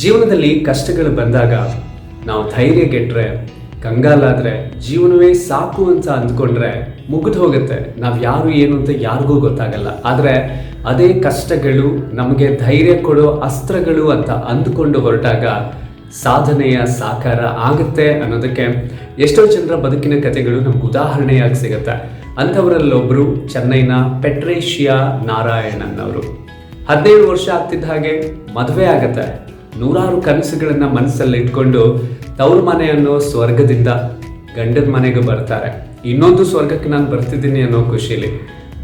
ಜೀವನದಲ್ಲಿ ಕಷ್ಟಗಳು ಬಂದಾಗ ನಾವು ಧೈರ್ಯಗೆಟ್ರೆ, ಕಂಗಾಲಾದ್ರೆ, ಜೀವನವೇ ಸಾಕು ಅಂತ ಅಂದ್ಕೊಂಡ್ರೆ ಮುಗಿದು ಹೋಗುತ್ತೆ. ನಾವು ಯಾರು ಏನು ಅಂತ ಯಾರಿಗೂ ಗೊತ್ತಾಗಲ್ಲ. ಆದರೆ ಅದೇ ಕಷ್ಟಗಳು ನಮಗೆ ಧೈರ್ಯ ಕೊಡೋ ಅಸ್ತ್ರಗಳು ಅಂತ ಅಂದುಕೊಂಡು ಹೊರಟಾಗ ಸಾಧನೆಯ ಸಾಕಾರ ಆಗುತ್ತೆ ಅನ್ನೋದಕ್ಕೆ ಎಷ್ಟೋ ಜನರ ಬದುಕಿನ ಕಥೆಗಳು ನಮ್ಗೆ ಉದಾಹರಣೆಯಾಗಿ ಸಿಗುತ್ತೆ. ಅಂಥವರಲ್ಲೊಬ್ಬರು ಚೆನ್ನೈನ ಪೆಟ್ರೇಷಿಯಾ ನಾರಾಯಣನ್ ಅವರು. 17 ವರ್ಷ ಆಗ್ತಿದ್ದ ಹಾಗೆ ಮದುವೆ ಆಗತ್ತೆ. ನೂರಾರು ಕನಸುಗಳನ್ನ ಮನಸ್ಸಲ್ಲಿ ಇಟ್ಕೊಂಡು ತವ್ರ ಮನೆ ಅನ್ನೋ ಸ್ವರ್ಗದಿಂದ ಗಂಡನ ಮನೆಗೆ ಬರ್ತಾರೆ. ಇನ್ನೊಂದು ಸ್ವರ್ಗಕ್ಕೆ ನಾನು ಬರ್ತಿದ್ದೀನಿ ಅನ್ನೋ ಖುಷಿಲಿ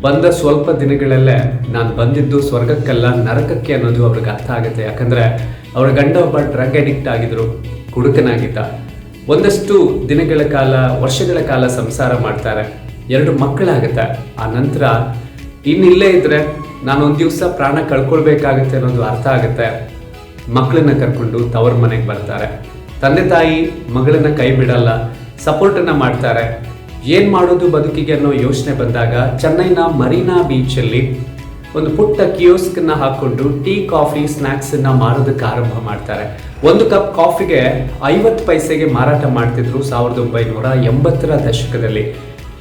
ಬಂದ ಸ್ವಲ್ಪ ದಿನಗಳಲ್ಲೇ ನಾನು ಬಂದಿದ್ದು ಸ್ವರ್ಗಕ್ಕಲ್ಲ ನರಕಕ್ಕೆ ಅನ್ನೋದು ಅವ್ರಿಗೆ ಅರ್ಥ ಆಗುತ್ತೆ. ಯಾಕಂದ್ರೆ ಅವರ ಗಂಡ ಒಬ್ಬ ಡ್ರಗ್ ಅಡಿಕ್ಟ್ ಆಗಿದ್ರು, ಕುಡುಕನಾಗಿದ್ದ. ಒಂದಷ್ಟು ದಿನಗಳ ಕಾಲ, ವರ್ಷಗಳ ಕಾಲ ಸಂಸಾರ ಮಾಡ್ತಾರೆ. 2 ಮಕ್ಕಳಾಗುತ್ತೆ. ಆ ನಂತರ ಇನ್ನಿಲ್ಲೇ ಇದ್ರೆ ನಾನೊಂದು ದಿವಸ ಪ್ರಾಣ ಕಳ್ಕೊಳ್ಬೇಕಾಗತ್ತೆ ಅನ್ನೋದು ಅರ್ಥ ಆಗುತ್ತೆ. ಮಕ್ಕಳನ್ನ ಕರ್ಕೊಂಡು ತವರ ಮನೆಗೆ ಬರ್ತಾರೆ. ತಂದೆ ತಾಯಿ ಮಗಳನ್ನ ಕೈ ಬಿಡಲ್ಲ, ಸಪೋರ್ಟನ್ನ ಮಾಡ್ತಾರೆ. ಏನ್ ಮಾಡೋದು ಬದುಕಿಗೆ ಅನ್ನೋ ಯೋಚನೆ ಬಂದಾಗ ಚೆನ್ನೈನ ಮರೀನಾ ಬೀಚಲ್ಲಿ ಒಂದು ಪುಟ್ಟ ಕಿಯೋಸ್ಕನ್ನ ಹಾಕೊಂಡು ಟೀ, ಕಾಫಿ, ಸ್ನ್ಯಾಕ್ಸ್ ಅನ್ನ ಮಾರೋದಕ್ಕೆ ಆರಂಭ ಮಾಡ್ತಾರೆ. 1 ಕಪ್ ಕಾಫಿಗೆ 50 ಪೈಸೆಗೆ ಮಾರಾಟ ಮಾಡ್ತಿದ್ರು 1980ರ ದಶಕದಲ್ಲಿ.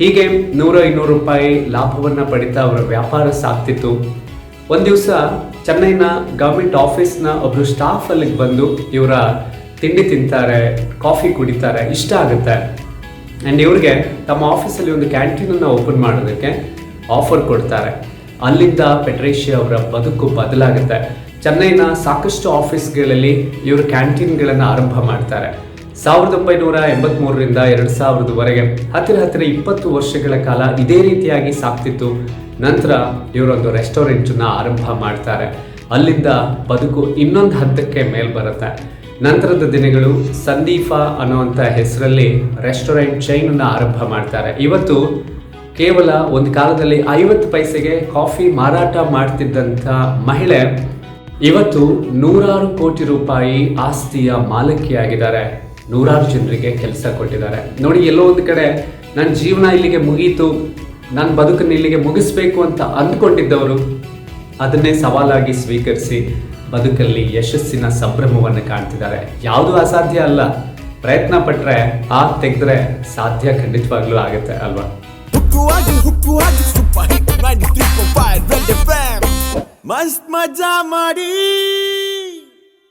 ಹೀಗೆ 100-200 ರೂಪಾಯಿ ಲಾಭವನ್ನ ಪಡಿತಾ ಅವರ ವ್ಯಾಪಾರ ಸಾಗ್ತಿತ್ತು. ಒಂದು ದಿವಸ ಚೆನ್ನೈನ ಗವರ್ಮೆಂಟ್ ಆಫೀಸ್ನ ಒಬ್ರು ಸ್ಟಾಫ್ ಅಲ್ಲಿಗೆ ಬಂದು ಇವರ ತಿಂಡಿ ತಿಂತಾರೆ, ಕಾಫಿ ಕುಡಿತಾರೆ, ಇಷ್ಟ ಆಗುತ್ತೆ. ಆ್ಯಂಡ್ ಇವ್ರಿಗೆ ತಮ್ಮ ಆಫೀಸಲ್ಲಿ ಒಂದು ಕ್ಯಾಂಟೀನನ್ನು ಓಪನ್ ಮಾಡೋದಕ್ಕೆ ಆಫರ್ ಕೊಡ್ತಾರೆ. ಅಲ್ಲಿಂದ ಪೆಟ್ರೇಷಿಯಾ ಅವರ ಬದುಕು ಬದಲಾಗುತ್ತೆ. ಚೆನ್ನೈನ ಸಾಕಷ್ಟು ಆಫೀಸ್ಗಳಲ್ಲಿ ಇವರು ಕ್ಯಾಂಟೀನ್ಗಳನ್ನು ಆರಂಭ ಮಾಡ್ತಾರೆ. 1983ರಿಂದ 2000ವರೆಗೆ ಹತ್ತಿರ 20 ವರ್ಷಗಳ ಕಾಲ ಇದೇ ರೀತಿಯಾಗಿ ಸಾಕ್ತಿತ್ತು. ನಂತರ ಇವರೊಂದು ರೆಸ್ಟೋರೆಂಟನ್ನು ಆರಂಭ ಮಾಡ್ತಾರೆ. ಅಲ್ಲಿಂದ ಬದುಕು ಇನ್ನೊಂದು ಹಂತಕ್ಕೆ ಮೇಲ್ ಬರುತ್ತೆ. ನಂತರದ ದಿನಗಳು ಸಂದೀಫಾ ಅನ್ನುವಂಥ ಹೆಸರಲ್ಲಿ ರೆಸ್ಟೋರೆಂಟ್ ಚೈನನ್ನು ಆರಂಭ ಮಾಡ್ತಾರೆ. ಇವತ್ತು ಕೇವಲ ಒಂದು ಕಾಲದಲ್ಲಿ 50 ಪೈಸೆಗೆ ಕಾಫಿ ಮಾರಾಟ ಮಾಡ್ತಿದ್ದಂಥ ಮಹಿಳೆ ಇವತ್ತು 100 ಕೋಟಿ ರೂಪಾಯಿ ಆಸ್ತಿಯ ಮಾಲಕಿಯಾಗಿದ್ದಾರೆ. 100 ಜನರಿಗೆ ಕೆಲಸ ಕೊಟ್ಟಿದ್ದಾರೆ. ನೋಡಿ, ಎಲ್ಲೋ ಒಂದು ಕಡೆ ನನ್ನ ಜೀವನ ಇಲ್ಲಿಗೆ ಮುಗೀತು, ನನ್ನ ಬದುಕನ್ನು ಇಲ್ಲಿಗೆ ಮುಗಿಸ್ಬೇಕು ಅಂತ ಅಂದ್ಕೊಂಡಿದ್ದವರು ಅದನ್ನೇ ಸವಾಲಾಗಿ ಸ್ವೀಕರಿಸಿ ಬದುಕಲ್ಲಿ ಯಶಸ್ಸಿನ ಸಂಭ್ರಮವನ್ನು ಕಾಣ್ತಿದ್ದಾರೆ. ಯಾವುದೂ ಅಸಾಧ್ಯ ಅಲ್ಲ. ಪ್ರಯತ್ನ ಪಟ್ಟರೆ ತೆಗೆದ್ರೆ ಸಾಧ್ಯ ಖಂಡಿತವಾಗ್ಲೂ ಆಗುತ್ತೆ ಅಲ್ವಾ? ಮಸ್ತ್ ಮಜಾ ಮಾಡಿ